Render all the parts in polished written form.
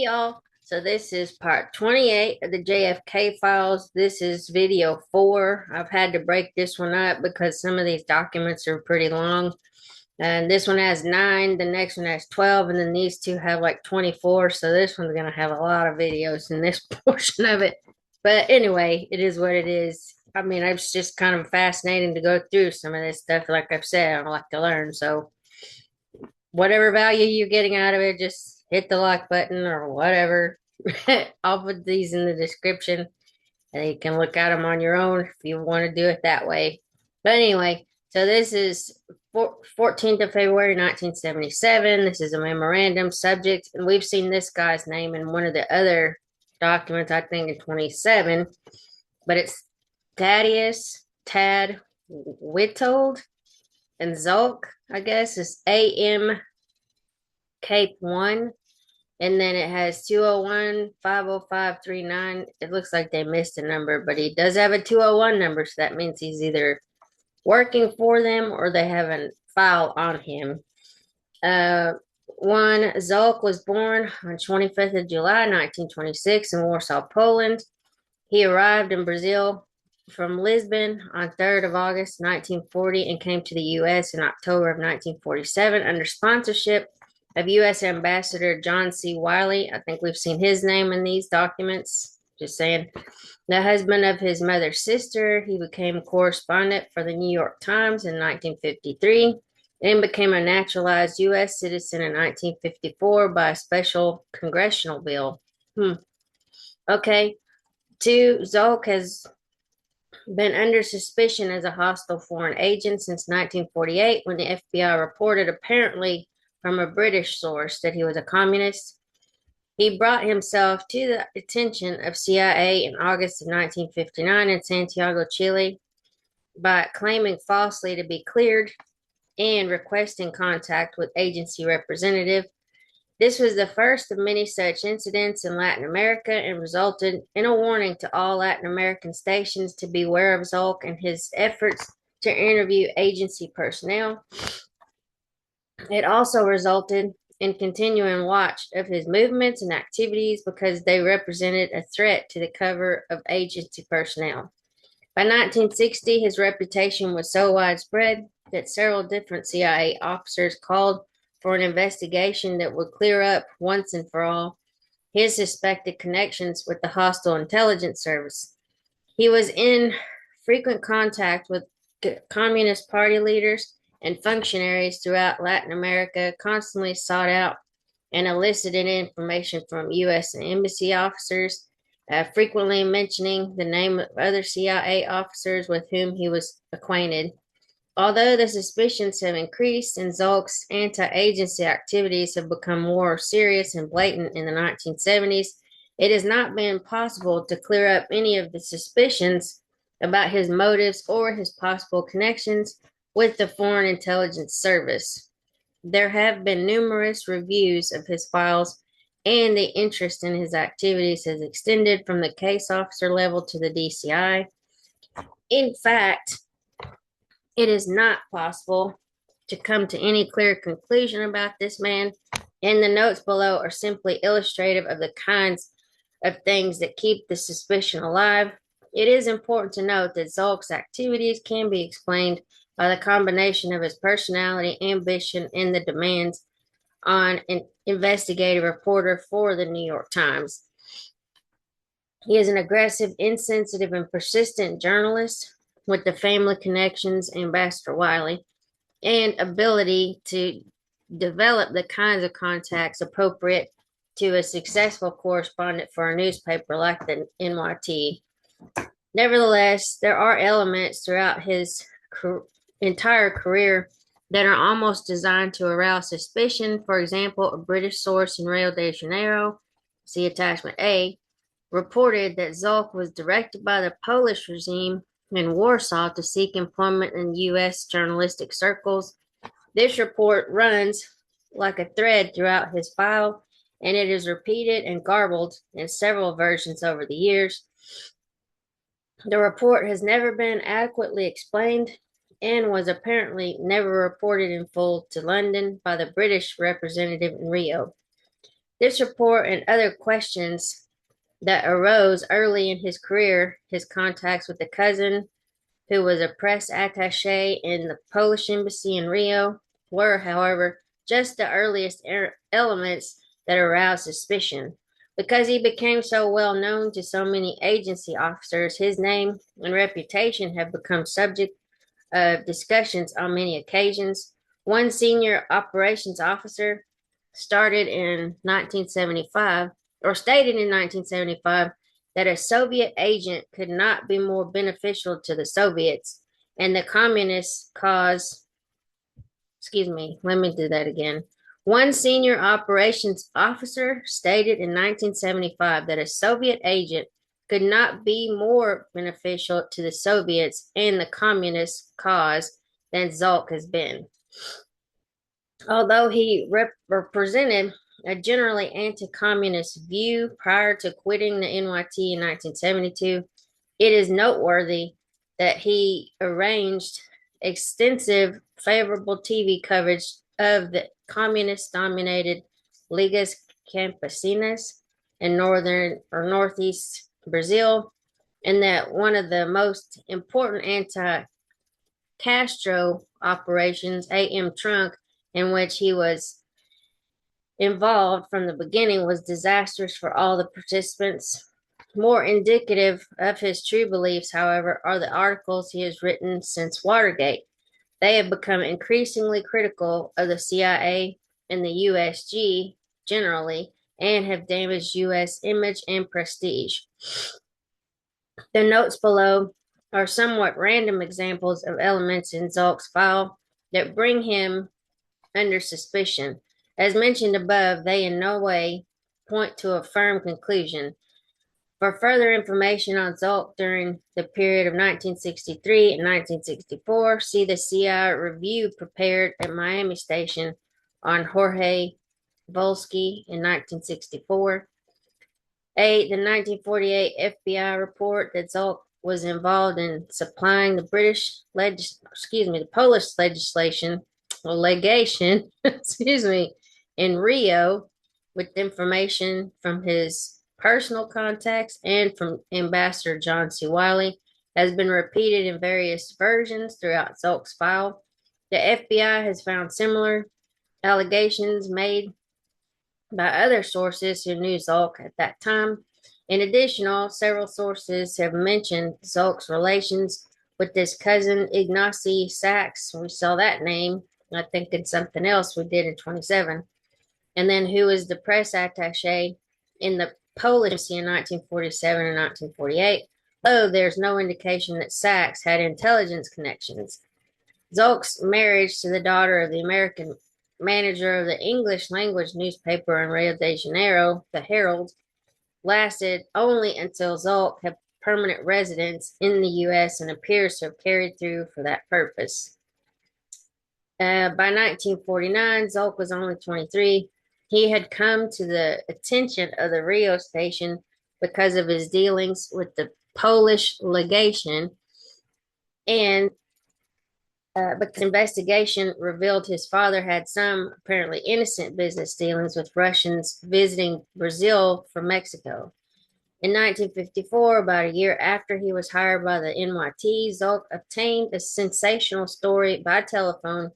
Hey y'all. So this is part 28 of the JFK files. This is video 4. I've had to break this one up because some of these documents are pretty long. And this one has 9, the next one has 12, and then these two have like 24. So this one's going to have a lot of videos in this portion of it. But anyway, it is what it is. I mean, it's just kind of fascinating to go through some of this stuff. Like I've said, I like to learn. So whatever value you're getting out of it, just hit the like button or whatever. I'll put these in the description and you can look at them on your own if you want to do it that way. But anyway, so this is 14th of February 1977. This is a memorandum subject, and we've seen this guy's name in one of the other documents, I think in 27, but it's Tad Whittold and Zulk, I guess, is AM Cape 1. And then it has 201-50539. It looks like they missed a number, but he does have a 201 number, so that means he's either working for them or they have a file on him. One, Zulk was born on 25th of July, 1926 in Warsaw, Poland. He arrived in Brazil from Lisbon on 3rd of August, 1940 and came to the U.S. in October of 1947 under sponsorship of U.S. Ambassador John C. Wiley. I think we've seen his name in these documents. Just saying. The husband of his mother's sister, he became a correspondent for the New York Times in 1953 and became a naturalized U.S. citizen in 1954 by a special congressional bill. Okay. 2, Zulk has been under suspicion as a hostile foreign agent since 1948 when the FBI reported, apparently from a British source, that he was a communist. He brought himself to the attention of CIA in August of 1959 in Santiago, Chile, by claiming falsely to be cleared and requesting contact with agency representative. This was the first of many such incidents in Latin America and resulted in a warning to all Latin American stations to beware of Zulk and his efforts to interview agency personnel. It also resulted in continuing watch of his movements and activities because they represented a threat to the cover of agency personnel. By 1960, his reputation was so widespread that several different CIA officers called for an investigation that would clear up once and for all his suspected connections with the hostile intelligence service. He was in frequent contact with Communist Party leaders and functionaries throughout Latin America, constantly sought out and elicited information from U.S. embassy officers, frequently mentioning the name of other CIA officers with whom he was acquainted. Although the suspicions have increased and Zulk's anti-agency activities have become more serious and blatant in the 1970s, it has not been possible to clear up any of the suspicions about his motives or his possible connections with the Foreign Intelligence Service. There have been numerous reviews of his files, and the interest in his activities has extended from the case officer level to the DCI. In fact, it is not possible to come to any clear conclusion about this man, and the notes below are simply illustrative of the kinds of things that keep the suspicion alive. It is important to note that Zulk's activities can be explained by the combination of his personality, ambition, and the demands on an investigative reporter for the New York Times. He is an aggressive, insensitive, and persistent journalist with the family connections, Ambassador Wiley, and ability to develop the kinds of contacts appropriate to a successful correspondent for a newspaper like the NYT. Nevertheless, there are elements throughout his entire career that are almost designed to arouse suspicion. For example, a British source in Rio de Janeiro, see attachment A, reported that Zulk was directed by the Polish regime in Warsaw to seek employment in U.S. journalistic circles. This report runs like a thread throughout his file, and it is repeated and garbled in several versions over the years. The report has never been adequately explained and was apparently never reported in full to London by the British representative in Rio. This report and other questions that arose early in his career, his contacts with a cousin who was a press attaché in the Polish embassy in Rio, were, however, just the earliest elements that aroused suspicion. Because he became so well known to so many agency officers, his name and reputation have become subject of discussions on many occasions. One senior operations officer started in 1975 or stated in 1975 that a Soviet agent could not be more beneficial to the Soviets and the communist cause. Excuse me, let me do that again. One senior operations officer stated in 1975 that a Soviet agent could not be more beneficial to the Soviets and the communist cause than Zolk has been. Although he represented a generally anti-communist view prior to quitting the NYT in 1972, it is noteworthy that he arranged extensive favorable TV coverage of the communist-dominated Ligas Campesinas in northern or northeast Brazil, and that one of the most important anti-Castro operations, AM Trunk, in which he was involved from the beginning, was disastrous for all the participants. More indicative of his true beliefs, however, are the articles he has written since Watergate. They have become increasingly critical of the CIA and the USG generally, and have damaged U.S. image and prestige. The notes below are somewhat random examples of elements in Zolk's file that bring him under suspicion. As mentioned above, they in no way point to a firm conclusion. For further information on Zolk during the period of 1963 and 1964, see the CIA review prepared at Miami Station on Jorge Volsky in 1964. The 1948 FBI report that Zolk was involved in supplying the the Polish legation, in Rio with information from his personal contacts and from Ambassador John C. Wiley has been repeated in various versions throughout Zolk's file. The FBI has found similar allegations made by other sources who knew Zolk at that time. In addition, several sources have mentioned Zolk's relations with his cousin Ignacy Sachs. We saw that name, I think, in something else we did in 27. And then who was the press attaché in the Polish embassy in 1947 and 1948, though there's no indication that Sachs had intelligence connections. Zolk's marriage to the daughter of the American manager of the English language newspaper in Rio de Janeiro, the Herald, lasted only until Zolk had permanent residence in the U.S. and appears to have carried through for that purpose. By 1949, Zolk was only 23. He had come to the attention of the Rio station because of his dealings with the Polish legation, and because investigation revealed his father had some apparently innocent business dealings with Russians visiting Brazil from Mexico. In 1954, about a year after he was hired by the NYT, Zolk obtained a sensational story by telephone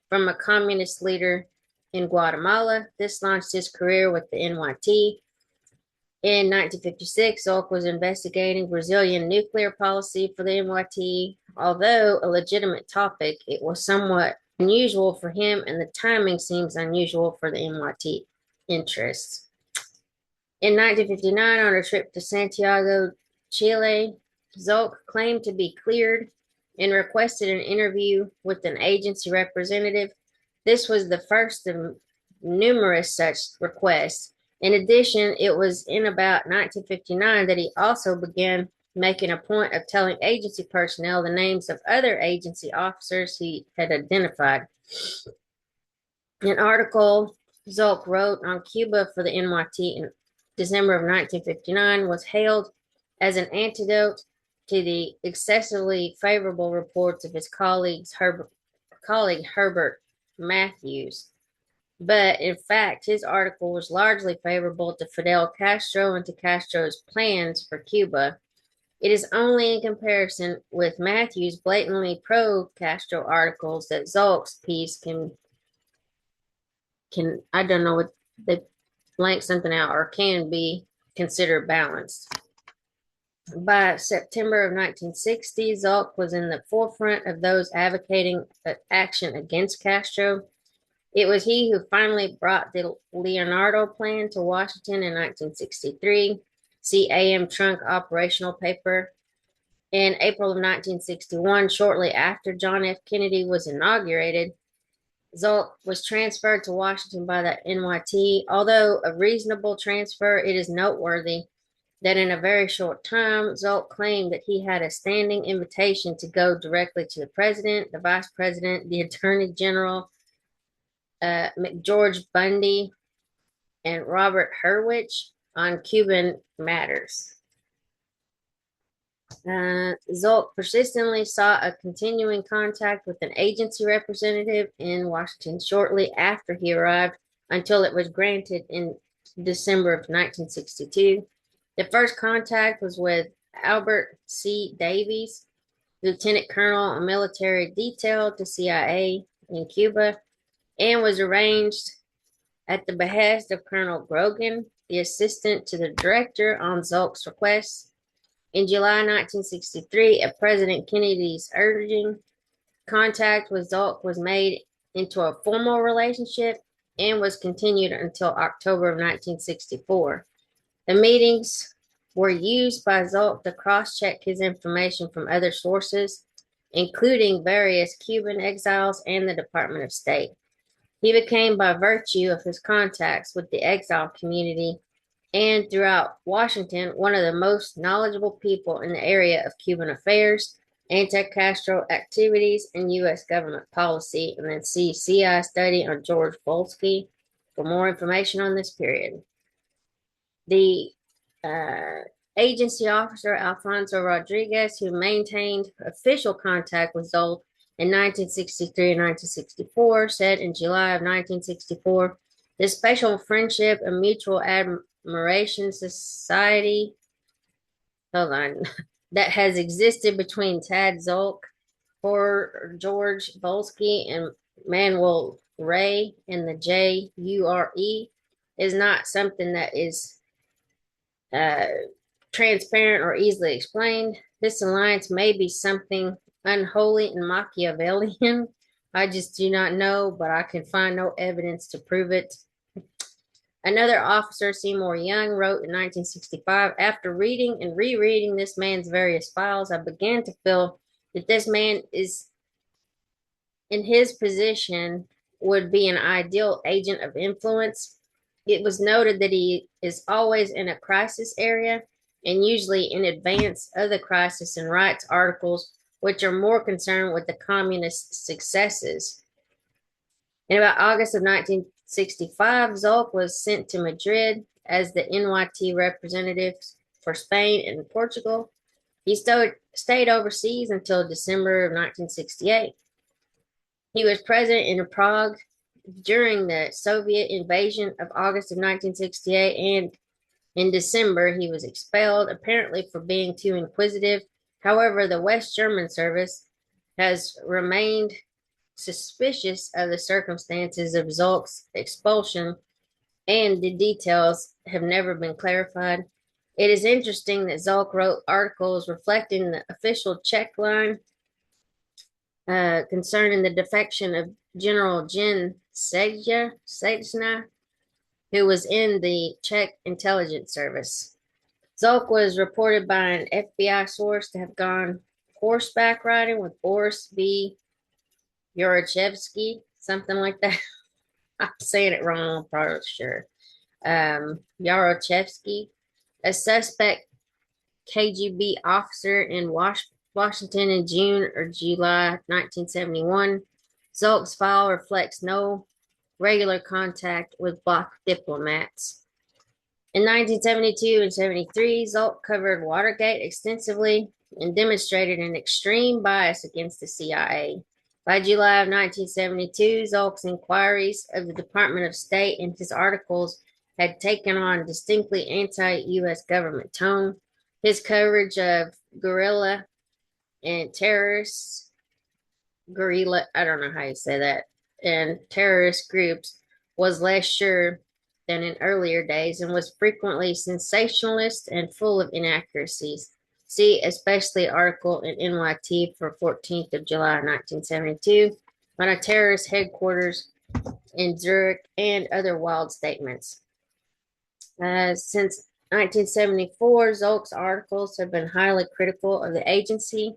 from a communist leader in Guatemala. This launched his career with the NYT. In 1956, Zolk was investigating Brazilian nuclear policy for the NYT. Although a legitimate topic, it was somewhat unusual for him, and the timing seems unusual for the NYT interests. In 1959, on a trip to Santiago, Chile, Zolk claimed to be cleared and requested an interview with an agency representative. This was the first of numerous such requests. In addition, it was in about 1959 that he also began making a point of telling agency personnel the names of other agency officers he had identified. An article Zolk wrote on Cuba for the NYT in December of 1959 was hailed as an antidote to the excessively favorable reports of his colleague Herbert Matthews. But in fact, his article was largely favorable to Fidel Castro and to Castro's plans for Cuba. It is only in comparison with Matthew's blatantly pro-Castro articles that Zolk's piece can I don't know what they blank something out or can be considered balanced. By September of 1960, Zolk was in the forefront of those advocating action against Castro. It was he who finally brought the Leonardo Plan to Washington in 1963. See AM Trunk Operational Paper. In April of 1961, shortly after John F. Kennedy was inaugurated, Zolk was transferred to Washington by the NYT. Although a reasonable transfer, it is noteworthy that in a very short time, Zolk claimed that he had a standing invitation to go directly to the president, the vice president, the attorney general, McGeorge Bundy, and Robert Hurwitz on Cuban matters. Zolk persistently sought a continuing contact with an agency representative in Washington shortly after he arrived until it was granted in December of 1962. The first contact was with Albert C. Davies, Lieutenant Colonel, a military detail to CIA in Cuba, and was arranged at the behest of Colonel Grogan, the assistant to the director on Zolk's request. In July 1963, at President Kennedy's urging, contact with Zolk was made into a formal relationship and was continued until October of 1964. The meetings were used by Zolk to cross-check his information from other sources, including various Cuban exiles and the Department of State. He became, by virtue of his contacts with the exile community and throughout Washington, one of the most knowledgeable people in the area of Cuban affairs, anti-Castro activities, and U.S. government policy. And then see CI study on George Volsky for more information on this period. The agency officer, Alfonso Rodriguez, who maintained official contact with Zolk in 1963 and 1964, said in July of 1964, the Special Friendship and Mutual Admiration Society, that has existed between Tad Zolk, George Volsky, and Manuel Ray in the JURE is not something that is transparent or easily explained. This alliance may be something unholy and Machiavellian. I just do not know, but I can find no evidence to prove it. Another officer, Seymour Young, wrote in 1965, after reading and rereading this man's various files, I began to feel that this man is in his position would be an ideal agent of influence. It was noted that he is always in a crisis area and usually in advance of the crisis and writes articles which are more concerned with the communist successes. In about August of 1965, Zolk was sent to Madrid as the NYT representative for Spain and Portugal. He stayed overseas until December of 1968. He was present in Prague during the Soviet invasion of August of 1968, and in December he was expelled, apparently for being too inquisitive. However, the West German service has remained suspicious of the circumstances of Zolk's expulsion, and the details have never been clarified. It is interesting that Zolk wrote articles reflecting the official Czech line concerning the defection of General Jen Sejna, who was in the Czech intelligence service. Zolk was reported by an FBI source to have gone horseback riding with Boris B. Yurachevsky, something like that. I'm saying it wrong, I'm probably sure. Yarochevsky, a suspect KGB officer in Washington in June or July 1971. Zolk's file reflects no regular contact with bloc diplomats. In 1972 and 73, Zolk covered Watergate extensively and demonstrated an extreme bias against the CIA. By July of 1972, Zolk's inquiries of the Department of State and his articles had taken on a distinctly anti-U.S. government tone. His coverage of guerrilla and I don't know how you say that, and terrorist groups was less sure than in earlier days and was frequently sensationalist and full of inaccuracies. See especially article in NYT for 14th of July 1972 on a terrorist headquarters in Zurich and other wild statements. Since 1974, Zolk's articles have been highly critical of the agency,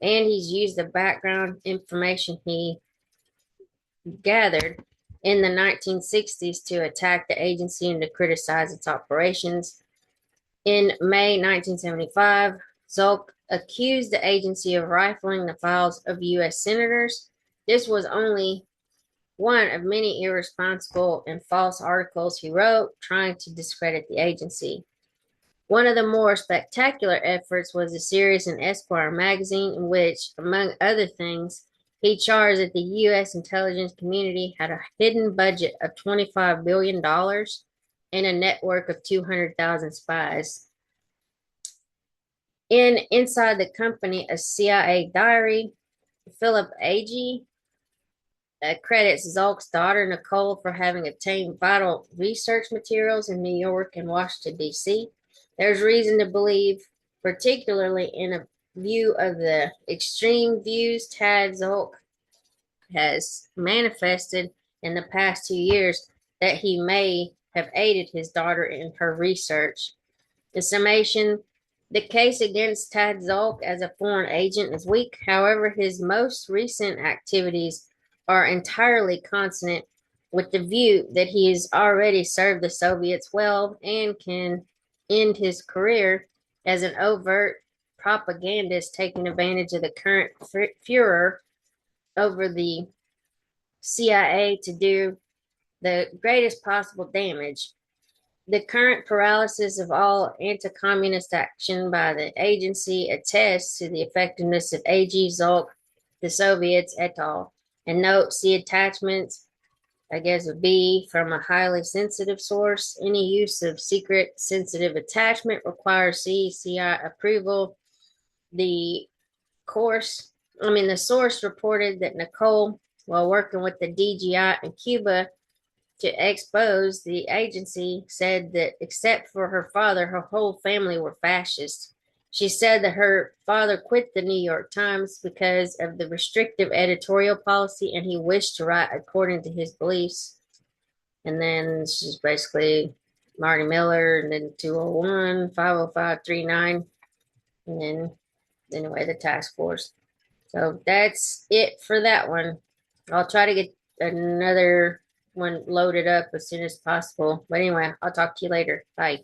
and he's used the background information he gathered in the 1960s to attack the agency and to criticize its operations. In May 1975, Zolk accused the agency of rifling the files of U.S. senators. This was only one of many irresponsible and false articles he wrote trying to discredit the agency. One of the more spectacular efforts was a series in Esquire magazine in which, among other things, he charged that the U.S. intelligence community had a hidden budget of $25 billion and a network of 200,000 spies. In Inside the Company, a CIA diary, Philip Agee credits Zolk's daughter, Nicole, for having obtained vital research materials in New York and Washington, D.C. There's reason to believe, particularly in a view of the extreme views Tad Zolk has manifested in the past 2 years, that he may have aided his daughter in her research. In summation, the case against Tad Zolk as a foreign agent is weak. However, his most recent activities are entirely consonant with the view that he has already served the Soviets well and can end his career as an overt propagandist taking advantage of the current furor over the CIA to do the greatest possible damage. The current paralysis of all anti-communist action by the agency attests to the effectiveness of A.G. Zolk, the Soviets, et al. And note, see attachments, I guess, would be from a highly sensitive source. Any use of secret sensitive attachment requires CCI approval. The the source reported that Nicole, while working with the DGI in Cuba to expose the agency, said that except for her father, her whole family were fascists. She said that her father quit the New York Times because of the restrictive editorial policy and he wished to write according to his beliefs. And then she's basically Marty Miller, and then 201, 50539, and then anyway, the task force. So that's it for that one. I'll try to get another one loaded up as soon as possible. But anyway, I'll talk to you later. Bye.